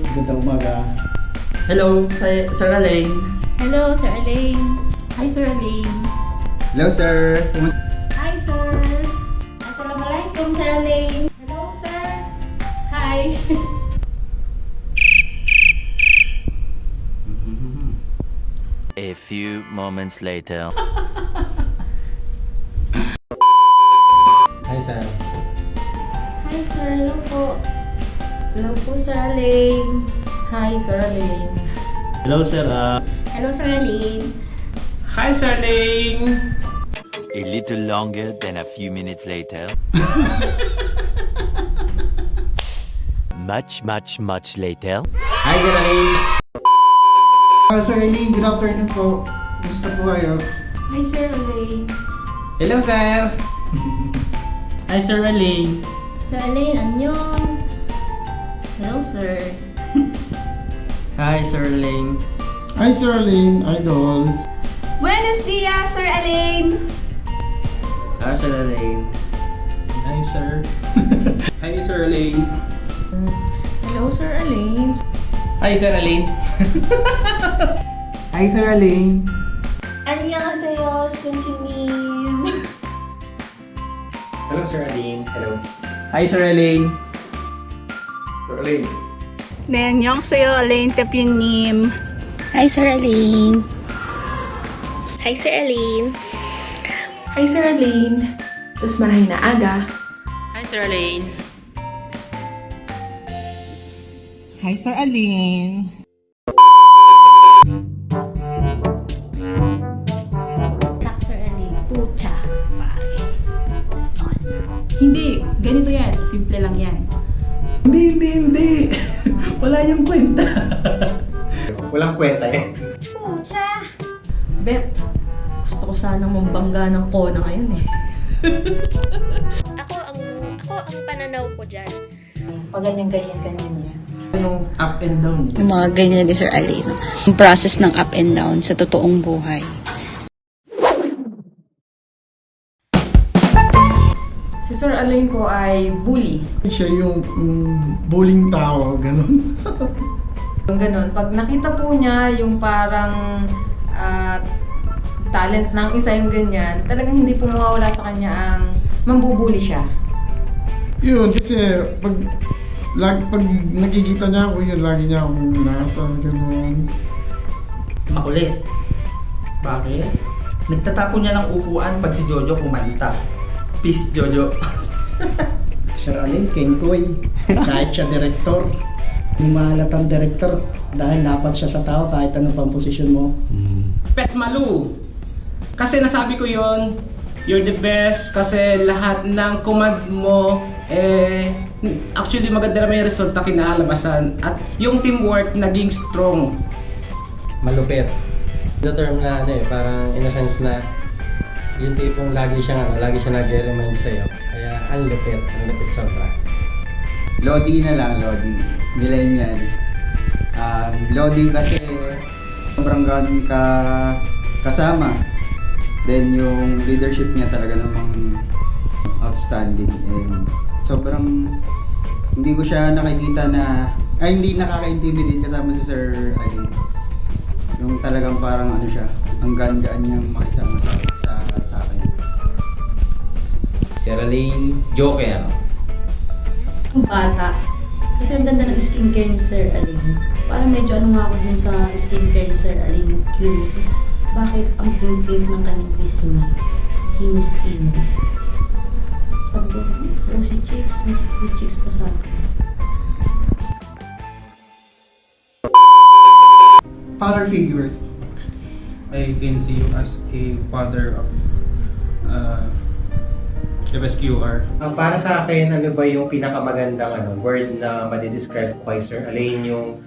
Magandang umaga. Hello, Sir Alain. Hello, Sir Alain. Hi, Sir Alain. Hello, sir. Hi, Sir. Assalamualaikum, Sir Alain. Hello, Sir. Hi. A few moments later. Hi, sir. Hi, Sir. Hello po. Hello po, Sir Alain. Hi, Sir Alain. Hello, sir. Hello, Sir Alain. Hi, Sir Alain. A little longer than a few minutes later. Much later. Hi, Sir Alain. Sir Eileen, good afternoon po. Gusto po kayo? Hi, Sir Alain. Hello, Sir. Hi, Sir Alain. Sir Alain, annyeong. Hello, Sir. Hi, Sir Alain. Hi, Sir Eileen, idol. Buenos dias, Sir Alain! Hi, Sir Alain. Hi, Sir. Hi, Sir Alain. Hello, Sir Alain. Hi, Sir Alain. Hi, Sir Eileen. Annyeonghaseyo, Sunchinim. Hello, Sir Alain. Hello. Hi, Sir Eileen. Sir Alain. 네, 안녕하세요. 알레인 대표님. Hi, Sir Alain. Hi, Sir Alain. Hi, Sir Alain. Diyos marahin na aga. Hi, Sir Alain. Hi, Sir Alain. Tak, Sir Alain. Pucha. Pare. It's on. Hindi, ganito yan. Simple lang yan. Hindi. Wala yung kwenta. Walang kwenta eh. Pucha. Bet, gusto ko sanang mambangga ng kona ngayon eh. Ako ang pananaw ko dyan. Pag ganyan yan. Yung up and down. Yung mga ganyan ni Sir Alain. No? Yung process ng up and down sa totoong buhay. Si Sir Alain po ay bully. Siya yung bullying tao, ganun. Ganun. Pag nakita po niya yung parang talent ng isa yung ganyan, talagang hindi po mawawala sa kanya ang mambubuli siya. Yun, kasi pag nakikita niya ako, yun, lagi niya akong nasa, ganun. Makulit. Bakit? Nagtatapon niya ng upuan pag si Jojo kumanta. Peace, Jojo. Sir Eileen, King Koy. Kahit siya director. Yung mahalatang director, dahil lapat siya sa tao kahit anong pang posisyon mo. Pet Malu. Kasi nasabi ko yon, you're the best kasi lahat ng command mo actually maganda naman yung resulta kinalabasan at yung teamwork naging strong. Malupit. The term na parang in a sense na yung tipong lagi siya nag-remind sa'yo. Kaya ang lupit sobra. Lodi na lang, Lodi. Millennial. Lodi kasi sobrang kasama. Then yung leadership niya talaga namang outstanding. And sobrang hindi ko siya nakikita na hindi nakaka-intimidate kasama si Sir Alain. Yung talagang parang siya, ang gaan-gaan niyang makisama sa akin. Sir Alain, Joker. Ang bata. Kasi ang ganda ng skincare ni Sir Alain. Parang medyo nga ako dun sa skincare ni Sir Alain. Curious. Bakit ang pink-pink ng kanyang pisngi? Kinis-kinis. Sabi ko, rosy cheeks. Mas rosy cheeks pa sa akin. Father figure. I can see you as a father of FSQR. Para sa akin, ano ba yung pinakamagandang word na madidescribe ko kay Sir Alain yung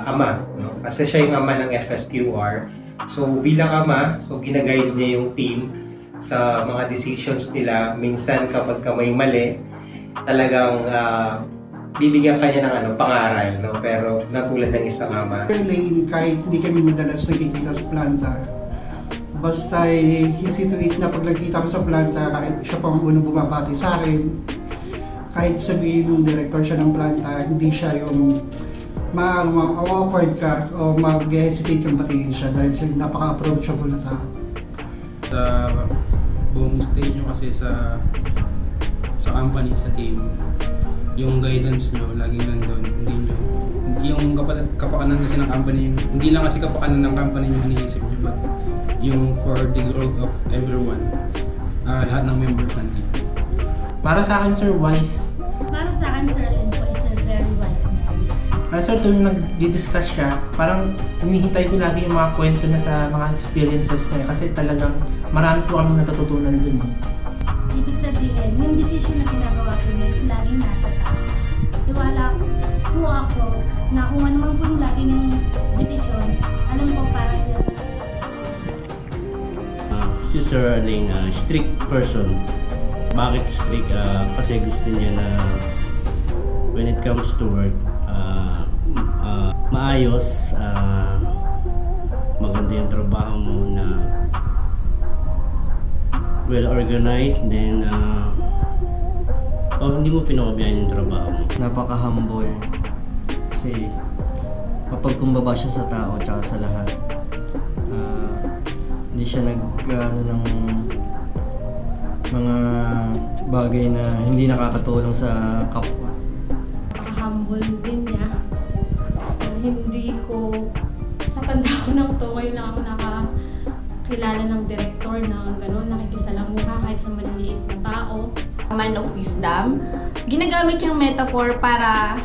ama. No? Kasi siya yung ama ng FSQR. So bilang ama, ginaguide niya yung team sa mga decisions nila. Minsan kapag may mali, talagang bibigyan kanya ng pangaral, no? Pero natulad ng isang ama. Eileen, kahit hindi kami madalas nagkikita sa planta, basta hesitate na pag nagkita ko sa planta, kahit siya pa ang unang bumabati sa akin, kahit sabihin ng director siya ng planta, hindi siya yung ma-awkward ka o mag-hesitate kang batiin siya dahil siya napaka-approachable na tao. Sa buong stay nyo kasi sa company, sa team, yung guidance nyo laging nandun. Hindi yung kapakanan kasi ng company, hindi lang kasi kapakanan ng company yung iniisip nyo, but yung for the growth of everyone, lahat ng members ng team. Para sa akin, Sir, wise. Para sa akin, Sir Alin po is a very wise man. Sir, tuwing nag-discuss siya, parang humihintay ko lagi yung mga kwento na sa mga experiences niya kasi talagang marami po kami natututunan dun eh. Ibig sabihin, yung decision na ginagawa ko niya is laging nasa tao. Tiwala po ako na kung ano man po yung lagi ng desisyon, alam ko para yun. Si Sir Aling, strict person. Bakit strict? Kasi gusto niya na when it comes to work, maayos, maganda yung trabaho mo na well organized, then hindi mo pinapabayaan yung trabaho mo. Napaka-humble kasi mapagkumbaba siya sa tao tsaka sa lahat. Hindi siya ng mga bagay na hindi nakakatulong sa kapwa. Humble din niya. Hindi ko, sa panahon to, ngayon lang ako nakakilala ng director na gano'n, nakikisalamuha kahit sa maliliit na tao. Man of wisdom, ginagamit yung metaphor para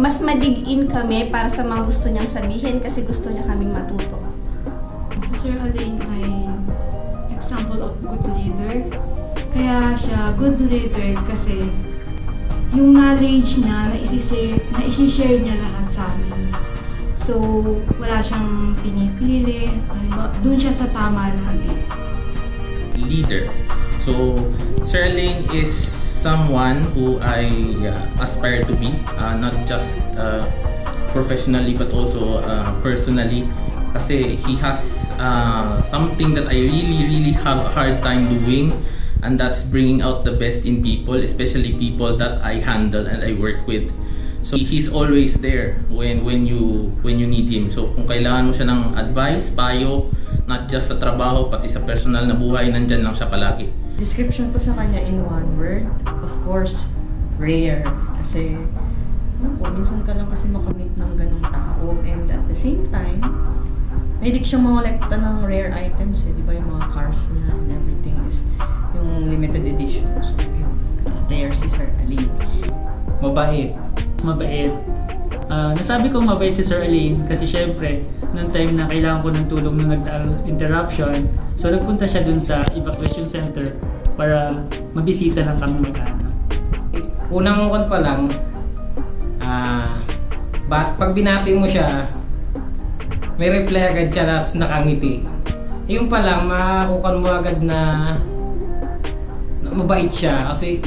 mas madig-in kami para sa mga gusto niyang sabihin kasi gusto niya kaming matuto. Si Sir Alain ay example of good leader. Kaya siya good leader kasi yung knowledge niya na isi-share niya lahat sa amin. So, wala siyang pinipili. Doon siya sa tama lagi. Leader. So, Sir Alain is someone who I aspire to be, not just professionally but also personally. Kasi he has something that I really have a hard time doing, and that's bringing out the best in people, especially people that I handle and I work with. So he's always there when you need him. So kung kailangan mo siya ng advice, payo, not just sa trabaho, pati sa personal na buhay, nandyan lang siya palagi. Description ko sa kanya in one word, of course, rare. Kasi minsan ka lang kasi makamit ng ganong tao, and at the same time, mahilig siyang mangolekta ng rare items di ba, yung mga cars niya and everything is yung limited edition. So yun, rare si Sir Alain. Mabait. Nasabi kong mabait si Sir Alain kasi syempre, nung time na kailangan ko ng tulong nung nagdaang-interruption, so nagpunta siya dun sa evacuation center para mabisita lang kami mag-anak. Unang kon pa lang, pag binati mo siya, may reply agad siya na nakangiti. Yung pa lang, makakukan mo agad na mabait siya. Kasi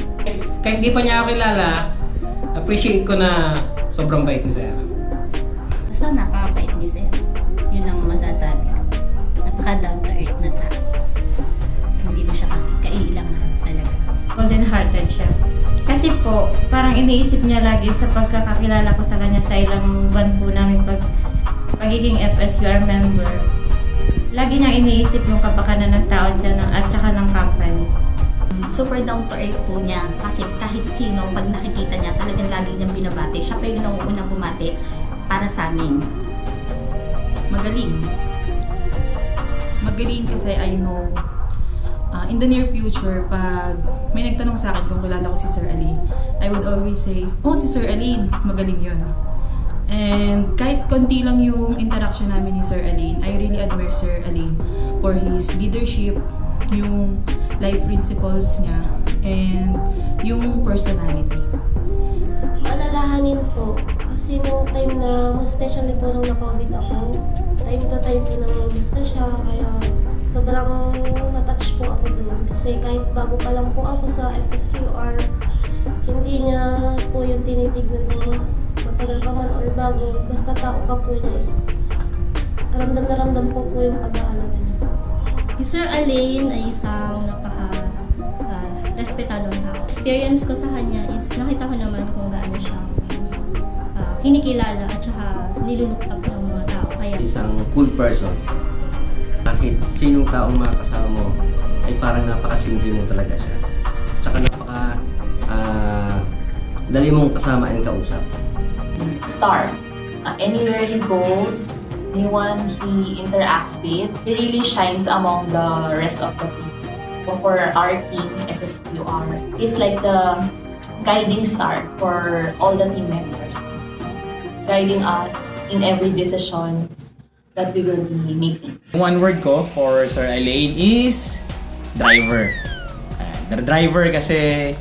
kahit di pa niya ako kilala, appreciate ko na sobrang bait ni Sir. Basta napakabait ni Sir. Yun lang masasabi ko. Napaka-down to earth na tao. Hindi mo siya kasi kailangan talaga. Golden-hearted siya. Kasi po, parang iniisip niya lagi sa pagkakakilala ko sa kanya sa ilang buwan po namin pagiging FSQR member. Lagi niyang iniisip yung kapakanan ng tao dyan at saka ng company. Super down to earth po niya kasi kahit sino, pag nakikita niya, talagang lagi niyang binabati. Siya pa yung nauunang bumati para sa amin. Magaling kasi I know in the near future, pag may nagtanong sa akin kung kilala ko si Sir Alain, I would always say, oh, si Sir Alain, magaling yun. And kahit konti lang yung interaction namin ni Sir Alain, I really admire Sir Alain for his leadership, yung life principles niya, and yung personality. Alalahanin po, kasi nung time na, most especially po nung na-COVID ako, time to time po nang gusto siya, kaya sobrang na-touch po ako doon. Kasi kahit bago pa lang po ako sa FSQR, hindi niya po yung tinitignan ko matagal pa man or bago, basta tao ka po niya is ramdam na ramdam po yung pag-aalaga niya. Si Sir Alain ay isang respetadong tao. Experience ko sa kanya is nakita ko naman kung gaano siya kinikilala at saka niluluck up ng mga tao. Kaya Isang cool person. Kahit sinong taong makakasama mo, ay parang napakasimple mo talaga siya. Tsaka dali mong kasama and kausap. Star. Anywhere he goes, anyone he interacts with, he really shines among the rest of the people. For our team, FSQR, he's like the guiding star for all the team members, guiding us in every decisions that we will be making. One word ko for Sir Elaine is driver. The driver kasi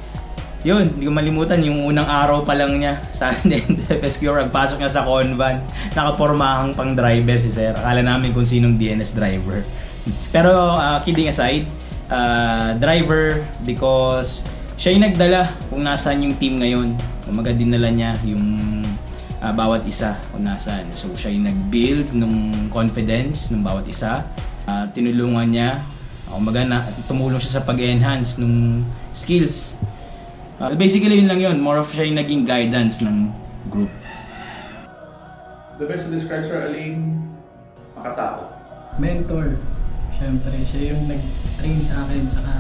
yun, hindi ko malimutan yung unang araw pa lang niya sa FSQR, pagpasok niya sa Convan, nakapormahang pang driver si Sir. Akala namin kung sinong DNS driver. Pero kidding aside, driver because siya yung nagdala kung nasaan yung team ngayon. Umaga dinala niya yung bawat isa kung nasaan. So siya yung nag-build ng confidence ng bawat isa. Tinulungan niya, tumulong siya sa pag-enhance ng skills. Basically yun lang yun, more of siya yung naging guidance ng group. The best to describe Sir Elaine, makatao. Mentor, syempre siya yung nag-train sa akin tsaka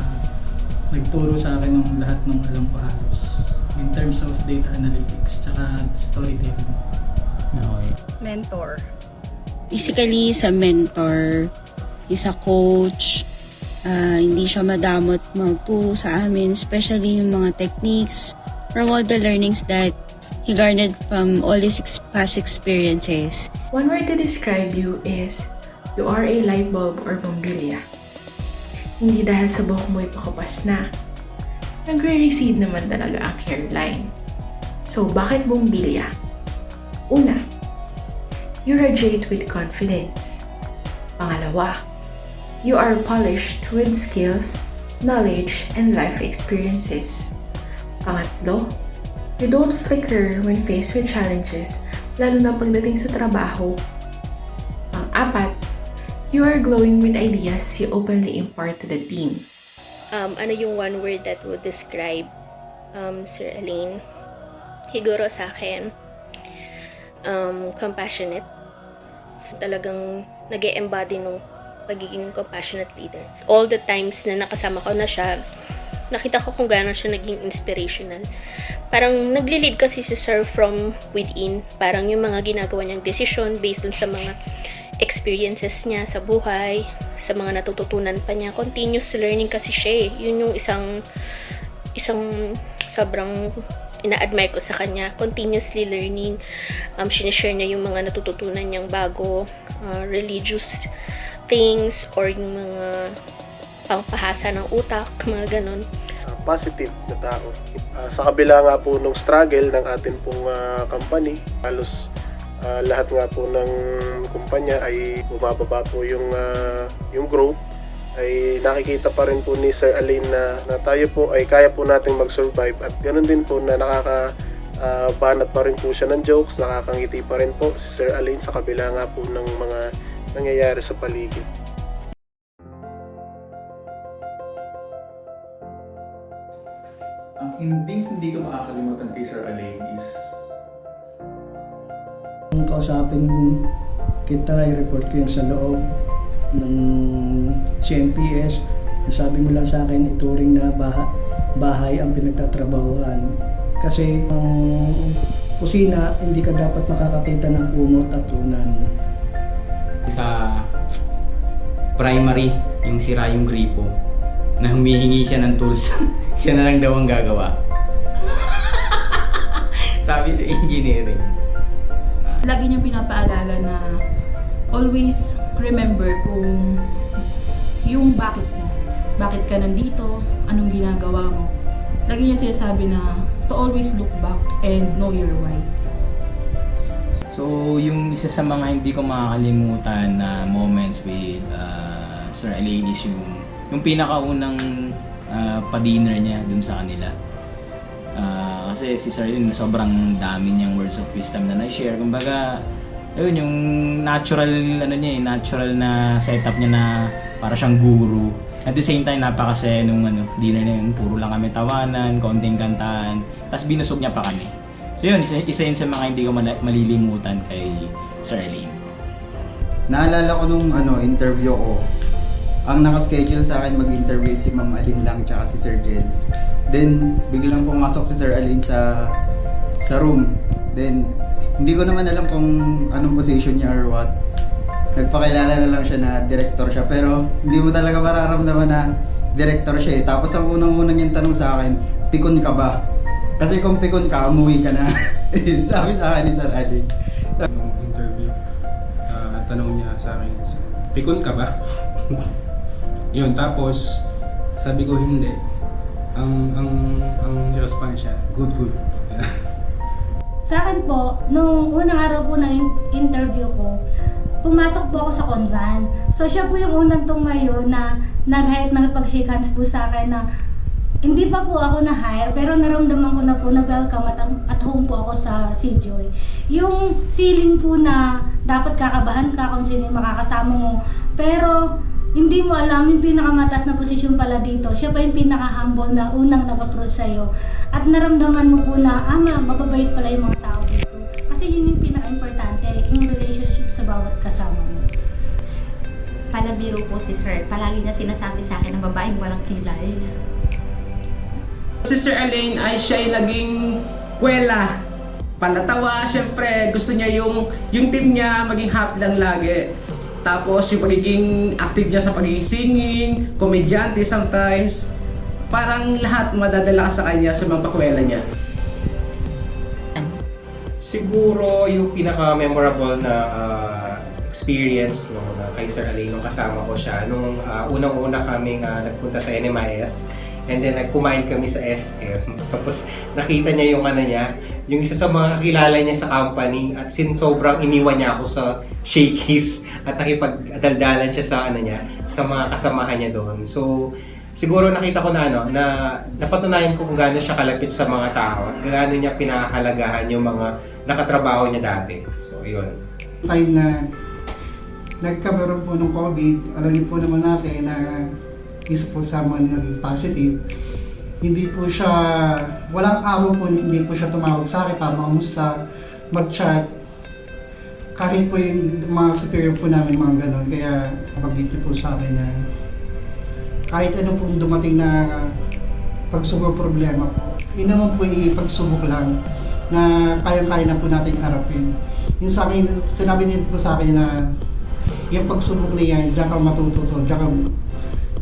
nagturo sa akin ng lahat ng alam ko halos in terms of data analytics tsaka storytelling. Okay. Mentor. Basically, sa mentor, isa coach, hindi siya madamot magturo sa amin, especially yung mga techniques from all the learnings that he garnered from all his past experiences. One word to describe you is, you are a light bulb or bombilya. Hindi dahil sa buhok mo ipakupas na. Nagre-recede naman talaga ang hairline. So, bakit bombilya? Una, you radiate with confidence. Pangalawa, you are polished with skills, knowledge, and life experiences. Pangatlo, you don't flicker when faced with challenges, lalo na pagdating sa trabaho. Pang-apat, you are glowing with ideas you openly impart to the team. Ano yung one word that would describe Sir Elaine? Siguro sa akin, compassionate. Talagang nag-e-embody nung pagiging compassionate leader. All the times na nakasama ko na siya, nakita ko kung gaano siya naging inspirational. Parang nagli-lead kasi si Sir from within. Parang yung mga ginagawa niyang decision based on sa mga experiences niya sa buhay, sa mga natututunan pa niya. Continuous learning kasi siya eh. Yun yung isang sobrang ina-admire ko sa kanya. Continuously learning. Sinishare niya yung mga natututunan niyang bago, religious things or yung mga pangpahasa ng utak, mga ganun. Positive na tao. Sa kabila nga po ng struggle ng atin pong company, halos lahat nga po ng kumpanya ay bumababa po yung growth, ay nakikita pa rin po ni Sir Elaine na tayo po ay kaya po nating mag-survive at ganun din po na banat pa rin po siya ng jokes, nakakangiti pa rin po si Sir Elaine sa kabila nga po ng mga nangyayari sa paligid. Ang hindi ko makakalimutan kay Sir Elaine is kung kausapin kita, i-report ko yun sa loob ng CMPS. Sabi mo lang sa akin, ituring na bahay ang pinagtatrabahuan. Kasi ang kusina, hindi ka dapat makakakita ng kumot at tunan. Sa primary, yung sira yung gripo, na humihingi siya ng tools, siya na lang daw ang gagawa. Sabi sa engineering. Lagi niyang pinapaalala na always remember kung yung bakit mo. Bakit ka nandito, anong ginagawa mo. Lagi niya sinasabi na to always look back and know your why. So, yung isa sa mga hindi ko makakalimutan na moments with Sir Elaine is yung pinakaunang pa-dinner niya dun sa kanila. Kasi si Sir Elaine, sobrang dami niyang words of wisdom na na-share. Kumbaga, ayun, yung natural na setup niya na para siyang guru. At the same time, napakasaya nung dinner na yun. Puro lang kami tawanan, konting kantahan. Tapos binusog niya pa kami. So yun, isa yun sa mga hindi ko malilimutan kay Sir Elaine. Naalala ko nung interview ko, ang nakaschedule sa akin mag-interview si Ma'am Aline lang tsaka si Sir Jel. Then, biglang pumasok si Sir Aline sa room. Then, hindi ko naman alam kung anong position niya or what. Nagpakilala na lang siya na director siya, pero hindi mo talaga mararamdaman na director siya eh. Tapos ang unang-unang yung tanong sa akin, pikon ka ba? Kasi kung pikon ka, umuwi ka na. Sabi sa akin ni Sir Aline. Nung interview, tanong niya sa akin, pikon ka ba? Yun, tapos sabi ko hindi. Ang response siya, good. Sa akin po, nung unang araw po ng interview ko, pumasok po ako sa Convan. So siya po yung unang tumayo na nag-shake hands po sa akin na hindi pa po ako na-hire, pero naramdaman ko na po na welcome at home po ako sa CJOY. Yung feeling po na dapat kakabahan ka kung sino yung makakasama mo, pero hindi mo alam yung pinakamataas na posisyon pala dito. Siya pa yung pinaka-humble na unang nag-approach sa'yo. At naramdaman mo po na, mababait pala yung mga tao dito. Kasi yun yung pinaka-importante, yung relationship sa bawat kasama mo. Palabiro po si Sir. Palagi niya sinasabi sa akin na babaeng walang kilay. Si Sir Elaine ay siya ay naging kwela. Palatawa, syempre gusto niya yung team niya maging happy lang lagi. Tapos yung pagiging active niya sa pagiging singing, komedyante sometimes, parang lahat madadala sa kanya sa mga pakwela niya. Siguro yung pinaka-memorable na experience na kay Sir Elaine nung kasama ko siya nung unang-una kaming nagpunta sa NMIS. And then nagkumain kami sa SM. Tapos nakita niya yung yung isa sa mga kakilala niya sa company at sobrang iniwan niya ako sa Shakey's at nakipag-daldalan siya sa sa mga kasamahan niya doon. So siguro nakita ko na napatunayan ko kung gaano siya kalapit sa mga tao at gaano niya pinahalagahan yung mga nakatrabaho niya dati. So yun. Time na nagkaroon po ng COVID, alam niyo po naman natin na isa po sa mga naging positive. Hindi po siya, walang araw po hindi po siya tumawag sa akin para makamusta, mag-chat. Kahit po yung mga superior po namin mga ganon. Kaya pag-ibig po sa akin na kahit ano pong dumating na pagsubok problema po, yun naman po ipagsubok lang na kayang-kaya na po natin harapin. Yung sa akin, sinabi niyo po sa akin na yung pagsubok na yan, diyan ka matututo, diyan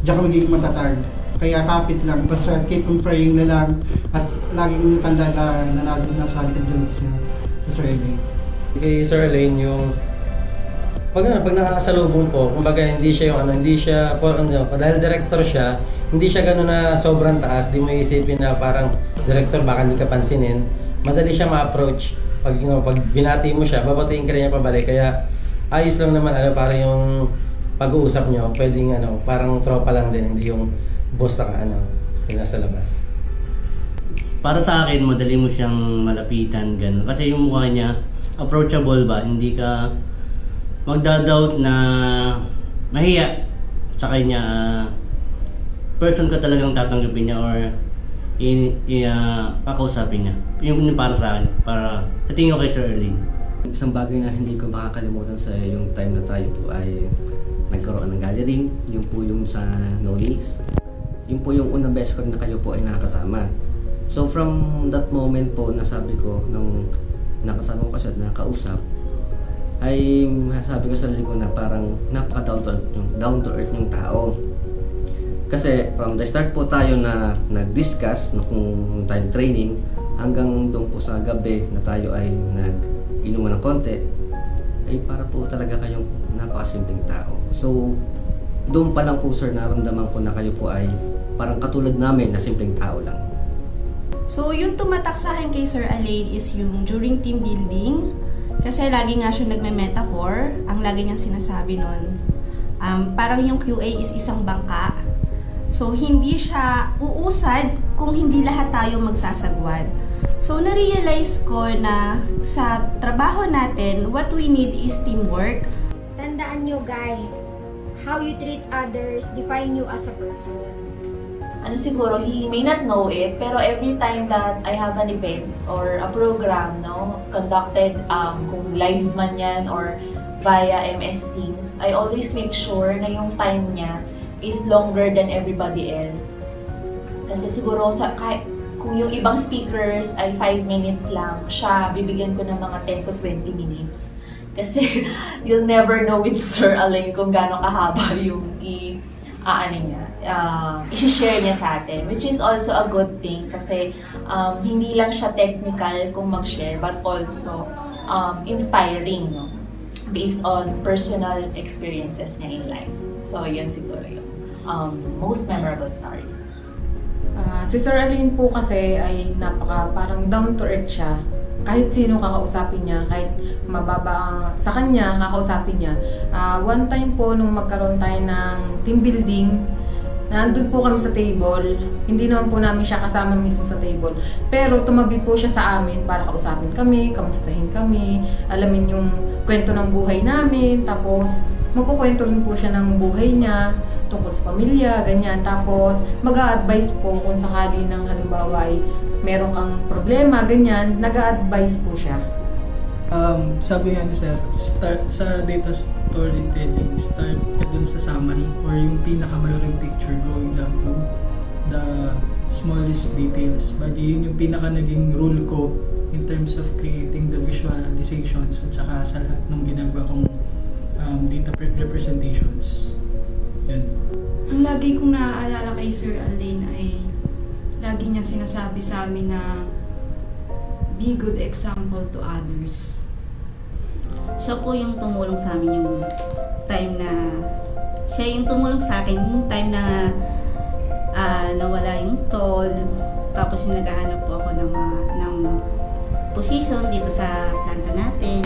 ka magiging matatag. Kaya kapit lang, basta keep on praying na lang at laging tanda na nanalo na sa likod jokes niya sa Sir Elaine. Kay Sir Elaine yung pag nakakasalubong po, kumbaga hindi siya dahil director siya, hindi siya gano'n na sobrang taas, di mo isipin na parang director baka hindi ka pansinin. Madali siya ma-approach. Pag binati mo siya, babatiin ka rin niya pabalik. Kaya ayos lang naman, parang yung pag-uusap nyo, pwedeng parang tropa lang din, hindi yung boss saka yung nasa labas. Para sa akin, madali mo siyang malapitan, gano'n. Kasi yung mukha niya, approachable ba? Hindi ka magdadoubt na mahiya sa kanya. Person ka talagang tatanggapin niya or kakausapin niya. Yung para sa akin, para tingin ko kay Sir Elaine. Isang bagay na hindi ko makakalimutan sa yung time na tayo po ay nagkaroon ng gathering, yung po yung sa Nolis. Yung po yung unang best friend na kayo po ay nakakasama. So from that moment po, nasabi ko, nung nakasama ko siya at nakausap, ay sabi ko sa sarili ko na parang napaka down to earth yung tao. Kasi from the start po tayo na nag-discuss kung time training, hanggang doon po sa gabi na tayo ay nag-inuman ng konti, ay para po talaga kayong napakasimpleng tao. So, doon pa lang po sir, naramdaman ko na kayo po ay parang katulad namin na simpleng tao lang. So, yung tumatak sa akin kay Sir Elaine is yung during team building. Kasi lagi nga siya nagme-metaphor. Ang lagi niyang sinasabi nun, parang yung QA is isang bangka. So, hindi siya uusad kung hindi lahat tayo magsasagwad. So, na-realize ko na sa trabaho natin, what we need is teamwork. Tandaan nyo guys, how you treat others define you as a person. siguro, he may not know it, pero every time that I have an event or a program, no, conducted, kung live man yan or via MS Teams, I always make sure na yung time niya is longer than everybody else. Kasi siguro, kung yung ibang speakers ay 5 minutes lang, siya, bibigyan ko ng mga 10 to 20 minutes. Kasi you'll never know with Sir Alain kung gaano kahaba yung i-share niya sa atin, which is also a good thing kasi hindi lang siya technical kung mag-share but also inspiring, no? Based on personal experiences niya in life. So yun siguro yung most memorable story. Si Sir Alain po kasi ay parang down to earth siya. Kahit sino kakausapin niya, kahit mababa sa kanya, kakausapin niya. One time po nung magkaroon tayo ng team building, nandun po kami sa table. Hindi naman po namin siya kasama mismo sa table. Pero tumabi po siya sa amin para kausapin kami, kamustahin kami, alamin yung kwento ng buhay namin. Tapos magkukwento rin po siya ng buhay niya tungkol sa pamilya, ganyan. Tapos mag-a-advise po kung sakali ng halimbawa ay meron kang problema, ganyan, nag-a-advise po siya. Sabi nga ni Sir, start sa data storytelling, start ka dun sa summary or yung pinakamalaking picture going down to the smallest details. Bali, yun yung pinaka naging rule ko in terms of creating the visualizations at saka sa lahat ng ginagawa kong data representations. Yan. Ang lagi kong naaalala kay Sir Alain ay lagi niya sinasabi sa amin na be good example to others. Siya po yung tumulong sa amin yung time na siya yung tumulong sa akin yung time na nawala yung toll, tapos yung naghahanap po ako ng position dito sa planta natin.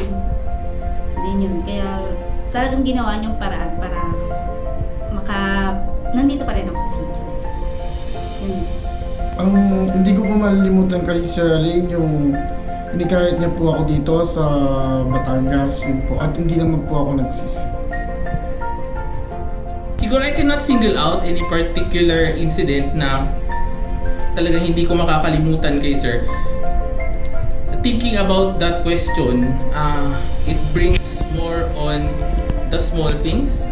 Din yun. Kaya talagang ginawa niyong paraan para nandito pa rin ako sa CJ. Ang hindi ko po malilimutan kay Sir Alain yung inikayat niya po ako dito sa Batangas, yun po, at hindi naman po ako nagsisi. Siguro I cannot single out any particular incident na talagang hindi ko makakalimutan kay Sir. Thinking about that question, it brings more on the small things.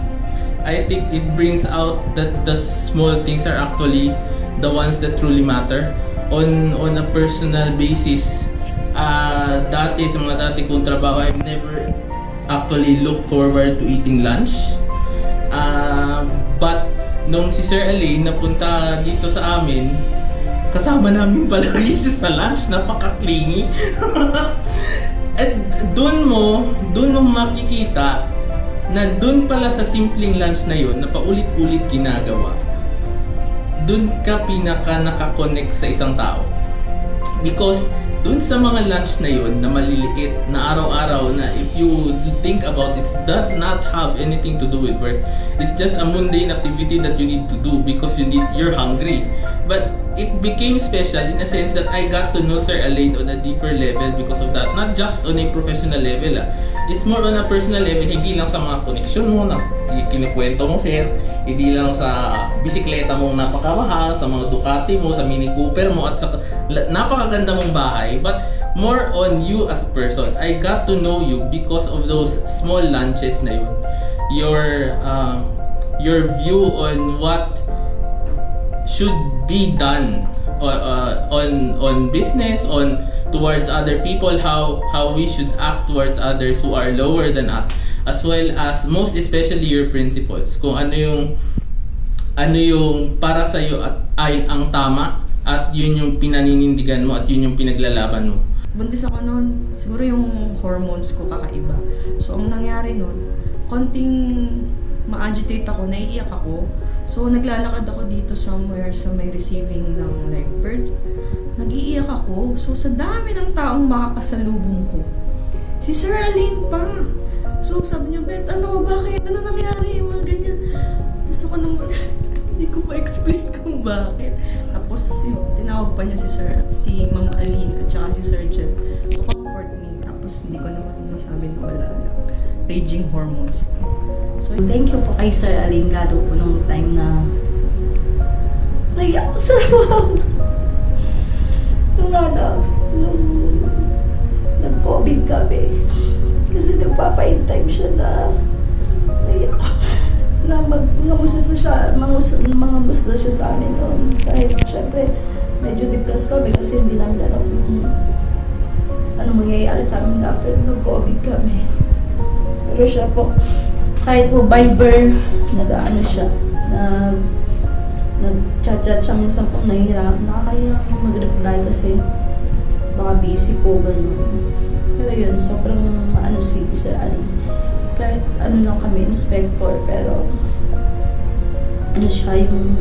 I think it brings out that the small things are actually the ones that truly matter on a personal basis. Dati sa mga dati kong trabaho, I've never actually looked forward to eating lunch. But nung si Sir Alain napunta dito sa amin, kasama namin palagi siya sa lunch, napaka-clingy. At doon mo makikita na doon pala sa simpleng lunch na yun, na paulit-ulit ginagawa, doon ka pinaka nakakonect sa isang tao. Because doon sa mga lunch na yun na maliliit, na araw-araw, na if you think about it, does not have anything to do with work. It's just a mundane activity that you need to do because you're hungry. But it became special in a sense that I got to know Sir Alain on a deeper level because of that. Not just on a professional level. It's more on a personal level, hindi lang sa mga connection mo na kinikwento mo, Sir. Hindi lang sa bisikleta mong napakamahal, sa mga Ducati mo, sa Mini Cooper mo, at sa napakaganda mong bahay. But more on you as a person. I got to know you because of those small lunches na yun. Your view on what should be done on business, towards other people, how we should act towards others who are lower than us, as well as most especially your principles, kung ano yung para sa iyo ay ang tama, at yun yung pinaninindigan mo, at yun yung pinaglalaban mo. Buntis ako noon, siguro yung hormones ko kakaiba. So ang nangyari noon, konting ma-agitate ako, naiiyak ako. So naglalakad ako dito somewhere sa may receiving ng like birth. Nag-iiyak ako. So sa dami ng taong makakasalubong ko, si Sir Alain pa. So sabi niya, Bet, bakit? Ano nangyari? Mga ganyan. Tapos ako naman, hindi ko pa-explain kung bakit. Tapos yun, tinawag pa niya si Ma'am Alain at saka si Sir Jeff to comfort me. Tapos hindi ko naman masabi na wala lang. Raging hormones. So thank you po kay Sir Alain, lalo po nung time na naiyak ko sa rawang. Nung nag-COVID kami. Kasi nagpapa-in-time siya na naiyak na mangamusta siya sa amin noon. Kahit syempre, medyo depressed kami kasi hindi namin alam ano mangyayari sa amin after nag-COVID kami. Pero siya po, kahit po Viber, nag-ano siya, nag-chat siya minsan po, nakakaya mag-reply kasi baka busy po, gano'n. Pero yun, sobrang maano si Sir Ali. Kahit ano lang kami, inspector, pero ano siya, yung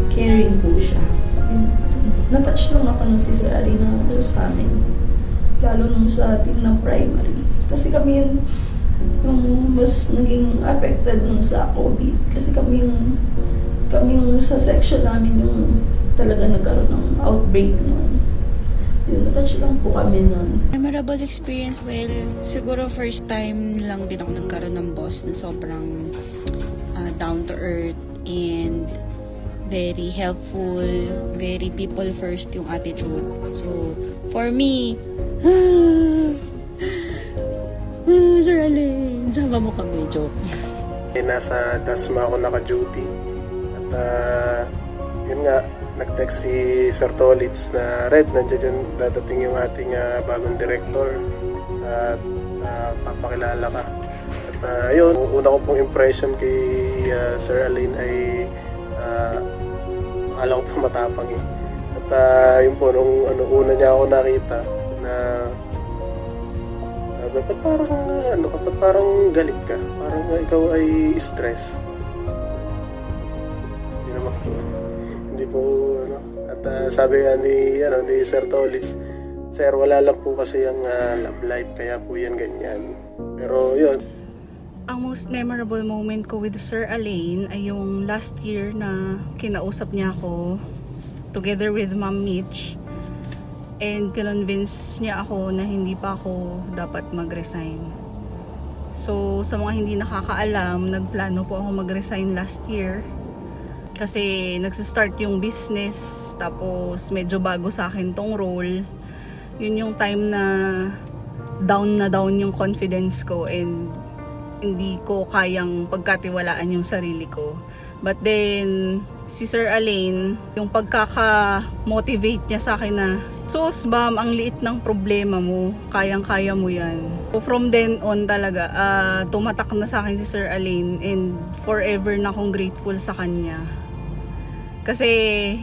caring po siya. Natouch lang ako nung si Sir Ali na sa amin. Lalo nung sa team ng primary. Kasi kami yung mas naging affected nung sa COVID. Kasi kami yung sa section namin yung talaga nagkaroon ng outbreak noon. Yun, natouch lang po kami noon. Memorable experience, well, siguro first time lang din ako nagkaroon ng boss na sobrang down to earth and very helpful, very people first yung attitude. So, for me, Sir Alin, sama mo kami, joke. Nasa Dasma ako naka-duty. At yun nga, nag-text si Sir Tolitz na Red, nandiyan dadating yung ating bagong director at papakilala ka. At yun, una ko pong impression kay Sir Alin ay alam ko po matapang eh. At yun po, nung una niya ako nakita na ba't parang galit ka? Parang ikaw ay stress. Hindi naman po. Hindi po, At sabi nga ni Sir Tolitz, Sir, wala lang po kasi yung love life, kaya po yan ganyan. Pero yun. Ang most memorable moment ko with Sir Alain ay yung last year na kinausap niya ako together with Ma'am Mitch. And kinonvince niya ako na hindi pa ako dapat mag-resign. So, sa mga hindi nakakaalam, nagplano po ako mag-resign last year. Kasi nagsistart yung business, tapos medyo bago sa akin tong role. Yun yung time na down yung confidence ko and hindi ko kayang pagkatiwalaan yung sarili ko. But then, si Sir Alain, yung pagkaka-motivate niya sa akin na, "Sus, Bam, ang liit ng problema mo, kayang-kaya mo yan." So from then on talaga, tumatak na sa akin si Sir Alain and forever na akong grateful sa kanya. Kasi,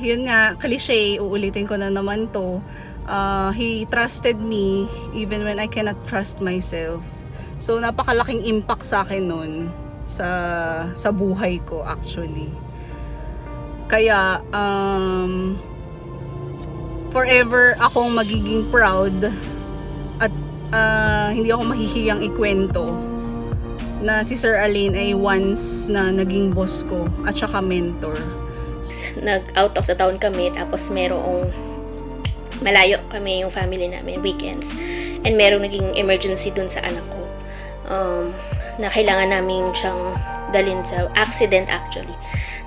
yun nga, cliche, uulitin ko na naman to, he trusted me even when I cannot trust myself. So, napakalaking impact sa akin nun sa buhay ko actually. Kaya forever akong magiging proud at hindi ako mahihiyang ikwento na si Sir Alain ay once na naging boss ko at saka mentor. Nag-out of the town kami, tapos merong malayo kami yung family namin, weekends. And merong naging emergency dun sa anak ko. Na kailangan namin siyang dalhin sa accident actually.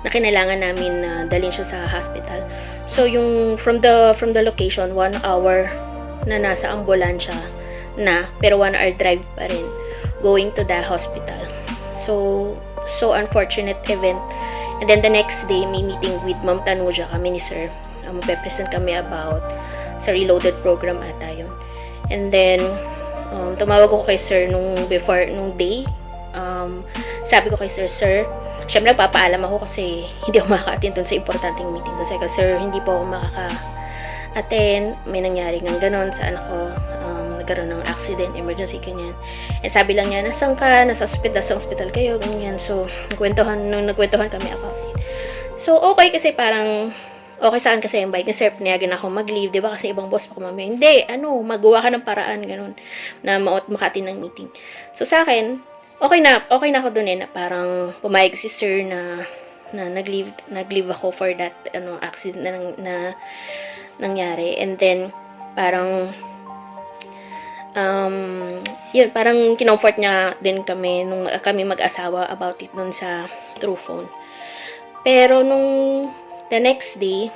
Na kailangan namin dalhin siya sa hospital. So yung from the location, 1 hour na nasa ambulansya na, pero 1 hour drive pa rin going to the hospital. So unfortunate event. And then the next day, may meeting with Ma'am Tanuja kami ni Sir. Magpe-present kami about sa Reloaded program ata yun. And then, tumawag ko kay Sir nung day. Sabi ko kay Sir, syempre papaalam ako kasi hindi ako makaka-attend dun sa importanteng meeting. Kasi Sir, hindi po ako makaka-attend. May nangyari ng ganon sa anak ko. Nagkaroon ng accident, emergency, ganyan. And sabi lang niya, nasan ka? Nasa hospital kayo, ganyan. So, nagkwentuhan kami about it. So, okay kasi parang, okay sa akin kasi yung bike ni Sir, pinayagan ako mag-leave, di ba? Kasi ibang boss pa ko mamaya. Hindi, magawa ka ng paraan, ganun, na makatin ng meeting. So, sa akin, okay na ako dun na parang pumayag si Sir na nag-leave ako for that, accident na nangyari. And then, parang, yun, parang kinomfort niya din kami nung kami mag-asawa about it nun sa through phone. Pero nung The next day,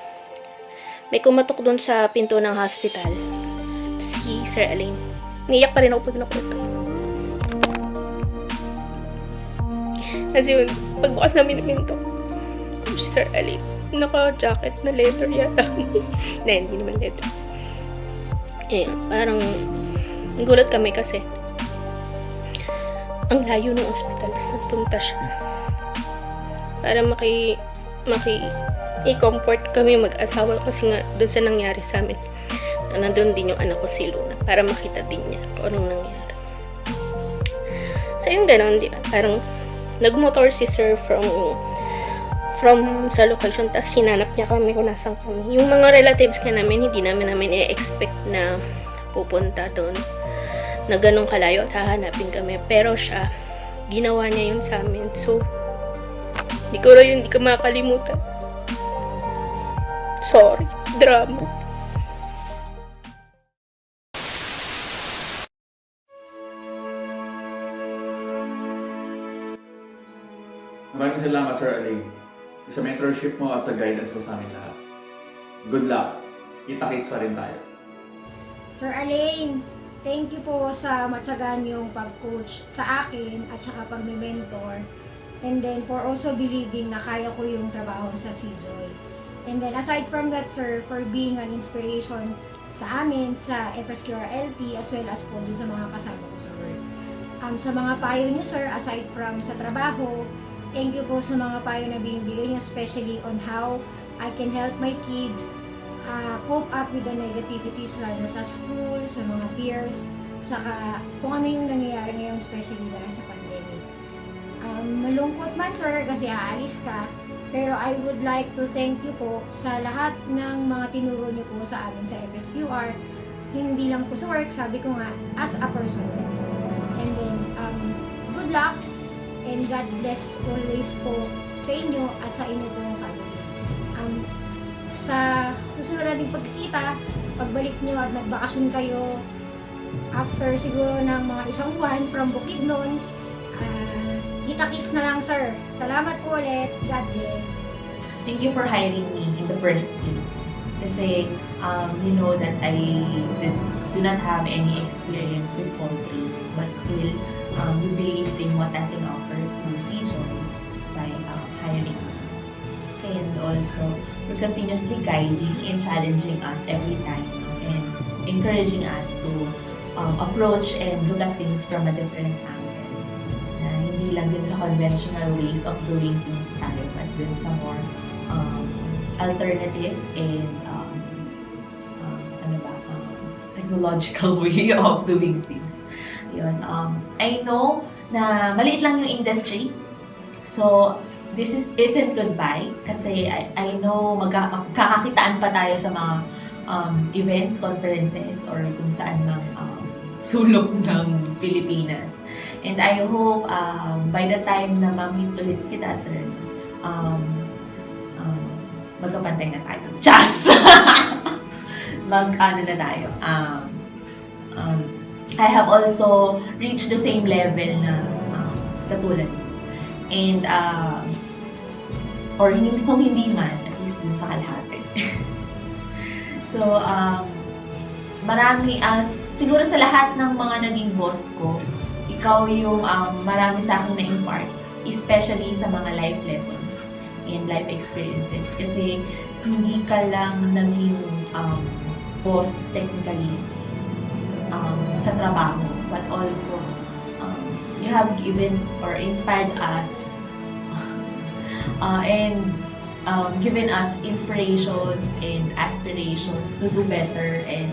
may kumatok dun sa pinto ng hospital. Si Sir Alain. Niyak pa rin ako pag napunta. Kasi yun, pagbukas namin ng pinto, si Sir Alain, naka-jacket na leather yata. Hindi naman leather. Parang gulat kami kasi ang layo ng ospital, tapos nagpunta siya para i-comfort kami mag-asawa kasi nga doon sa nangyari sa amin. Nandun din yung anak ko si Luna para makita din niya kung anong nangyari. So yung ganon, di ba? Parang nagmotor si Sir from sa location, tapos hinanap niya kami kung nasan kami. Yung mga relatives ka namin, hindi namin i-expect na pupunta doon na ganong kalayo at hahanapin kami. Pero siya, ginawa niya yun sa amin. So, hindi ko makakalimutan. Sorry, drama. Maraming salamat, Sir Alain, sa mentorship mo at sa guidance mo sa amin lahat. Good luck. Kita-kits pa rin tayo. Sir Alain, thank you po sa matyagan yung pag-coach sa akin at saka pag-mentor. And then for also believing na kaya ko yung trabaho sa CJOY. And then aside from that, sir, for being an inspiration sa amin, sa FSQRLT, as well as po dun sa mga kasama ko sa work. Sa mga payo niyo, sir, aside from sa trabaho, thank you po sa mga payo na binibigay niyo, especially on how I can help my kids cope up with the negativities lalo sa school, sa mga peers, tsaka kung ano yung nangyayari ngayon, especially dahil sa pandemic. Malungkot man, sir, kasi aalis ka, pero I would like to thank you po sa lahat ng mga tinuro niyo po sa amin sa FSQR, hindi lang po sa work, sabi ko nga, as a person. And then, good luck, and God bless always po sa inyo at sa inyo pong family. Sa susunod nating pagkikita, pagbalik nyo at nagbakasyon kayo after siguro ng mga isang buwan from Bukidnon, kita-kits na lang, sir. Salamat po ulit. God bless. Thank you for hiring me in the first place. Kasi you know that I do not have any experience with poultry, but still you believed in what I can offer to CJOY by hiring me. And also, we're continuously guiding and challenging us every time and encouraging us to approach and look at things from a different angle. Hindi lang dun sa conventional ways of doing things tayo, but dun sa more alternative and technological way of doing things. Yun. I know na maliit lang yung industry, so this isn't goodbye kasi I know magkakakitaan pa tayo sa mga events, conferences, or kung saan mang sulok ng Pilipinas. And I hope by the time na ma-meet ulit kita, sir, magkapantay na tayo. Just! Mag-ano na tayo. I have also reached the same level na katulad. And, or kung hindi man, at least dun sa kalahati. So, marami, siguro sa lahat ng mga naging boss ko, ikaw yung marami sa akin na imparts, especially sa mga life lessons and life experiences. Kasi hindi ka lang naging boss technically sa trabaho, but also you have given or inspired us and given us inspirations and aspirations to do better and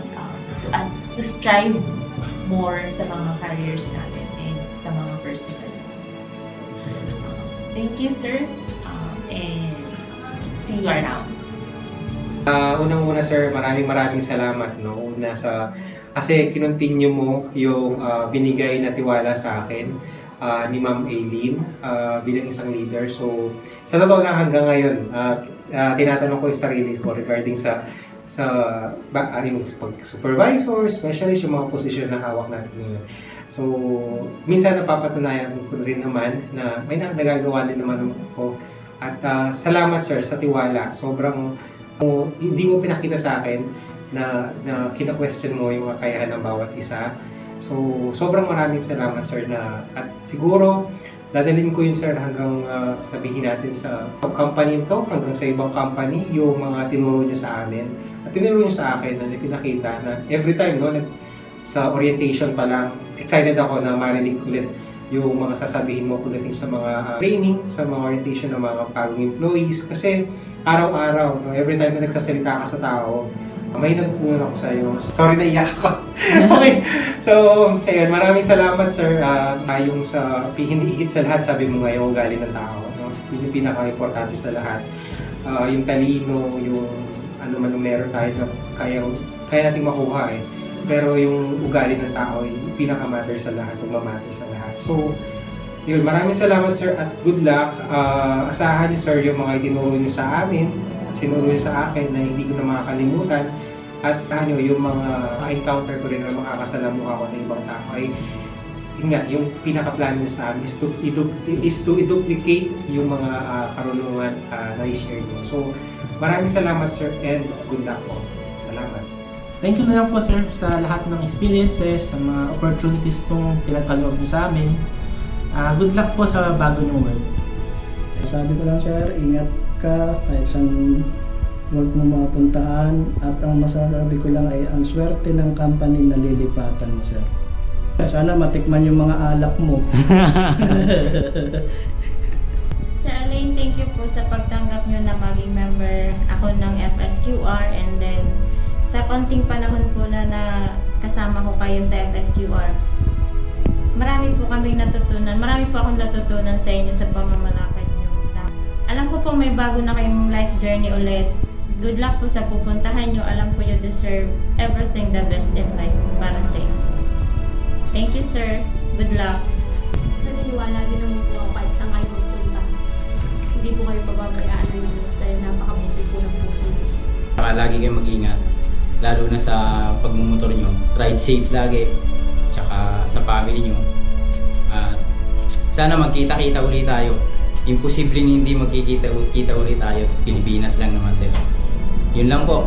to strive more sa mga careers natin and sa mga personal lives natin. So, thank you, sir, and see you around. Unang-una, sir, maraming salamat, no? Kasi kinontinue mo yung binigay na tiwala sa akin ni Ma'am Aileen bilang isang leader. So, sa totoo lang hanggang ngayon, tinatanong ko yung sarili ko regarding sa yung supervisor, specialist, yung mga posisyon na hawak natin ngayon. So, minsan napapatunayan ko rin naman na may nagagawa din naman ako At salamat sir sa tiwala. Sobrang hindi mo pinakita sa akin na kina-question mo yung kakayahan ng bawat isa. So, sobrang maraming salamat sir at siguro dadalhin ko yun sir hanggang sabihin natin sa company ito, hanggang sa ibang company, yung mga tinuro nyo sa amin. At tinuro nyo sa akin na pinakita na every time, sa orientation pa lang, excited ako na marinig ulit yung mga sasabihin mo pagdating sa mga training, sa mga orientation ng mga bagong employees. Kasi araw-araw, every time na nagsasalita ka sa tao, may natutunan ako sa iyo. Sorry, naiyak ako. Okay. So, ayun, maraming salamat sir. Yung sa hindi higit sa lahat, sabi mo nga yung ugali ng tao. No? Yun yung pinaka-importante sa lahat. Yung talino, yung ano man meron tayo na kaya nating makuha eh. Pero yung ugali ng tao, yung pinaka-matter sa lahat, magmamatter sa lahat. So, yun, maraming salamat sir at good luck. Asahan niyo sir yung mga itinuro niyo sa amin, sinuro niyo sa akin na hindi ko na makakalimutan. At yung mga encounter ko rin na makakasalamuha ko ng ibang tao ay yun nga, yung pinaka-plan niyo sa amin is to duplicate yung mga karunungan na i-share niyo. So, maraming salamat sir and good luck po. Salamat. Thank you na lang po sir sa lahat ng experiences, sa mga opportunities pong pinagkaloob niyo sa amin. Good luck po sa bago niyong work. Sabi ko lang sir, ingat ka kahit saan work mo mapuntaan, at ang masasabi ko lang ay ang swerte ng company na lilipatan mo sir. Sana matikman yung mga alak mo. Sir Alain, thank you po sa pagtanggap nyo na maging member ako ng FSQR, and then sa konting panahon po na kasama ko kayo sa FSQR, marami po akong natutunan sa inyo sa pamamalakad nyo. Alam ko po may bago na kayong life journey ulit. Good luck po sa pupuntahan nyo. Alam ko you deserve everything the best in life para sa inyo. Thank you sir. Good luck. Naniniwala din naman po ako kahit saan kayo magpunta. Hindi po kayo pababayaan ng Diyos dahil napakabuti po ng puso niyo. Lagi kayong mag-ingat. Lalo na sa pagmumotor nyo. Ride safe lagi. Tsaka sa family nyo. At sana magkita-kita ulit tayo. Imposible hindi magkikita ulit tayo. Pilipinas lang naman sila. Yun lang po.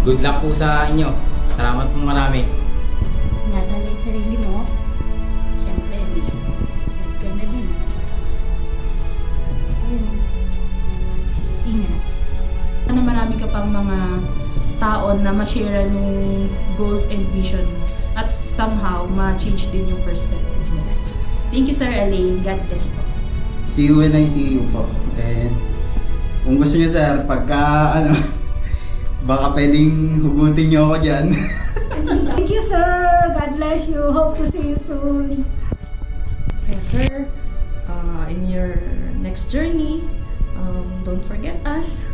Good luck po sa inyo. Salamat po marami. Ingatan mo yung sarili mo. Siyempre, may ka na din. Ingat. Sana marami ka pang mga tao na ma-share yung goals and vision mo. At somehow, ma-change din yung perspective mo. Thank you Sir Alain. God bless po. See you when I see you po. And kung gusto niyo sir, pagka baka pwedeng hugutin niyo ako dyan. Thank you sir. God bless you. Hope to see you soon. Kaya sir, in your next journey, don't forget us.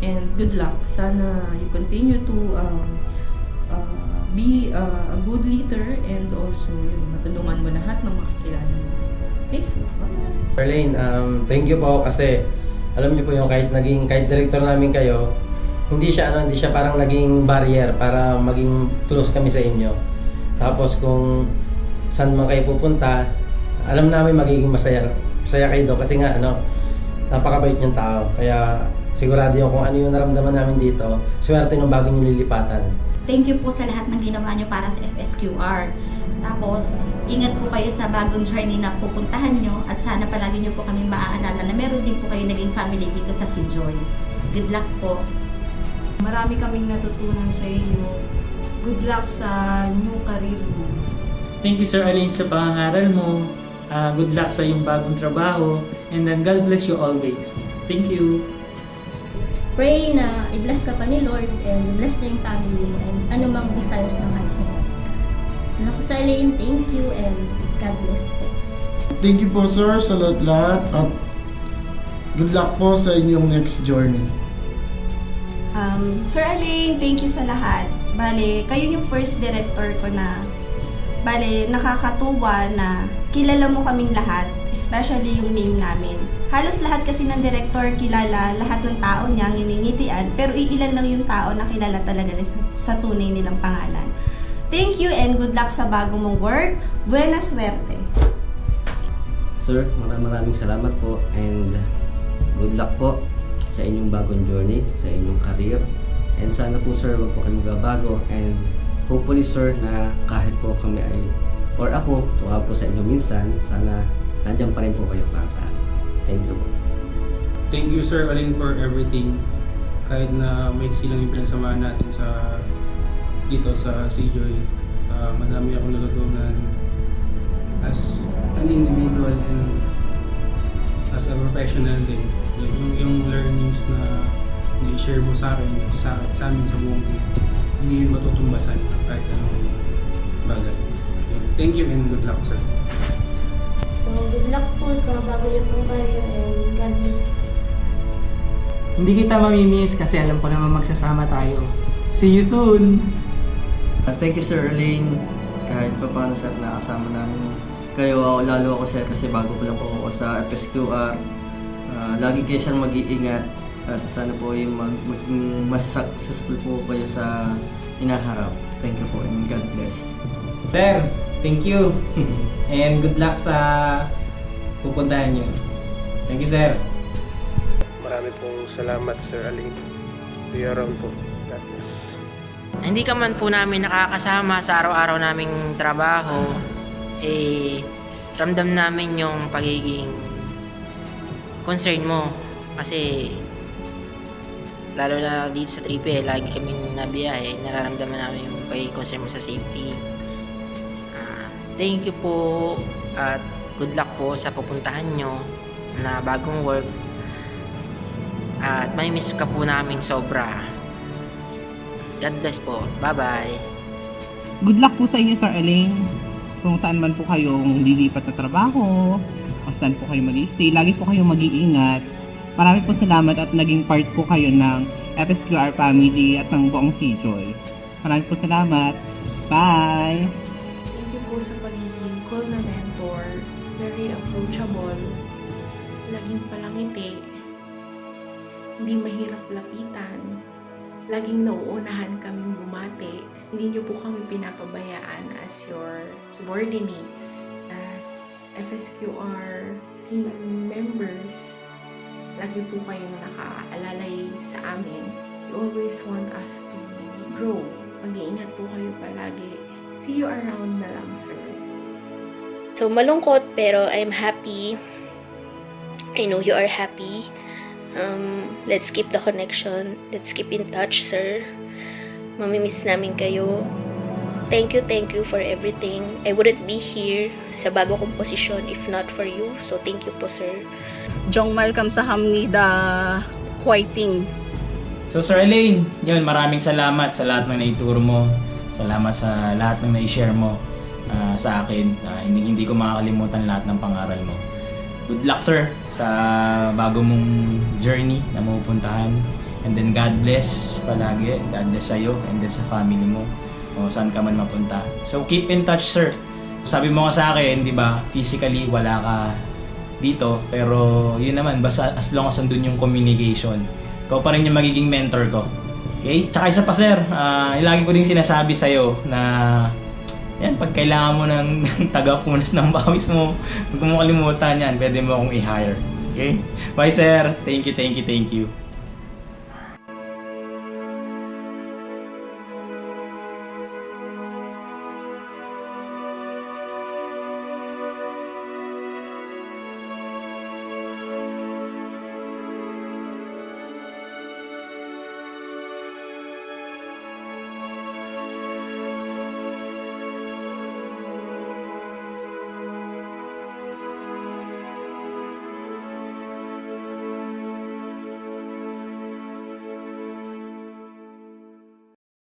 And good luck. Sana you continue to be a good leader, and also matulungan mo lahat ng makikilala mo. Thanks. Bye. Alain, thank you po kasi alam niyo po yung kahit director namin kayo, hindi siya parang naging barrier para maging close kami sa inyo. Tapos kung saan man kayo pupunta, alam namin magiging masaya kayo doon kasi nga napakabait niyang tao. Kaya sigurado yung kung ano yung naramdaman namin dito, swerte ng bago niyo lilipatan. Thank you po sa lahat ng ginawa niyo para sa FSQR. Tapos, ingat po kayo sa bagong journey na pupuntahan nyo, at sana palagi nyo po kami maaalala na meron din po kayo naging family dito sa Sijoy. Good luck po. Marami kaming natutunan sa iyo. Good luck sa new career mo. Thank you Sir Alain sa pangangaral mo. Good luck sa iyong bagong trabaho. And then God bless you always. Thank you. Pray na i-bless ka pa ni Lord, and i-bless niya yung family mo, and anumang desires ng heart mo. Sir Alain, thank you, and God bless po. Thank you po sir sa lahat at good luck po sa inyong next journey. Sir Alain, thank you sa lahat. Bale, kayo yung first director ko na nakakatuwa na kilala mo kaming lahat, especially yung name namin. Halos lahat kasi ng director kilala lahat ng tao niya, nginingitian, pero iilan lang yung tao na kilala talaga sa tunay nilang pangalan. Thank you and good luck sa bago mong work. Buena suerte. Sir, maraming salamat po, and good luck po sa inyong bagong journey, sa inyong career. And sana po sir, wag po kayo magbabago. And hopefully sir, na kahit po kami ay, or ako, tumawag po sa inyo minsan, sana nandiyan pa rin po kayo para sa akin. Thank you po. Thank you Sir Alin for everything. Kahit na may silang yung pinagsamahan natin dito sa CJOY, madami akong natutunan as an individual and as a professional din. Yung learnings na i-share mo sa akin, sa amin, sa buong team, hindi yun matutumbasan kahit anong bagay. Thank you and good luck sir. So, good luck po sa bago niyo pong career and God bless. Hindi kita mamimiss kasi alam ko naman magsasama tayo. See you soon! Thank you Sir Elaine. Kahit pa paano sir, nakasama namin kayo. Lalo ako sir kasi bago pa lang po ako sa FSQR. Lagi kayo sir mag-iingat at sana po yung maging mas successful po kayo sa inaharap. Thank you po and God bless. Sir, thank you. And good luck sa pupuntahan niyo. Thank you sir. Marami pong salamat Sir Alin. See you around po. God bless. Hindi ka man po namin nakakasama sa araw-araw naming trabaho, ramdam namin yung pagiging concern mo. Kasi lalo na dito sa tripe, lagi kaming nabiyahe, nararamdaman namin yung pagiging concern mo sa safety. Thank you po at good luck po sa pupuntahan nyo na bagong work. At may miss ka po namin sobra. God bless po. Bye-bye. Good luck po sa inyo, Sir Elaine. Kung saan man po kayong lilipat na trabaho, o saan po kayo mag-i-stay, lagi po kayong mag-iingat. Marami po salamat at naging part po kayo ng FSQR family at ng buong CJOY. Marami po salamat. Bye! Thank you po sa pagiging cool na mentor, very approachable, laging palangiti, hindi mahirap lapitan, laging nauunahan kaming bumati, hindi niyo po kami pinapabayaan as your subordinates, as FSQR team members, lagi po kayong nakaalalay sa amin. You always want us to grow. Mag-iingat po kayo palagi. See you around na lang, sir. So, malungkot pero I'm happy. I know you are happy. Let's keep the connection. Let's keep in touch, sir. Mamimiss namin kayo. Thank you for everything. I wouldn't be here sa bago kong posisyon if not for you. So, thank you po, sir. Jong Malcolm sa Hamnida Whiting. So Sir Elaine, yun, maraming salamat sa lahat ng naituro mo. Salamat sa lahat ng na-share mo sa akin. Hindi ko makakalimutan lahat ng pangaral mo. Good luck sir sa bago mong journey na mapupuntahan. And then God bless palagi. God bless sa'yo and then sa family mo. O saan ka man mapunta. So keep in touch sir. Sabi mo nga sa akin, di ba, physically wala ka dito. Pero yun naman, basta as long as andun yung communication, ikaw pa rin yung magiging mentor ko. Okay? Tsaka isa pa sir, lagi ko din sinasabi sa'yo na yan, pag kailangan mo ng tagapunas ng bawis mo, huwag mo kalimutan yan, pwede mo akong i-hire. Okay? Bye sir. Thank you.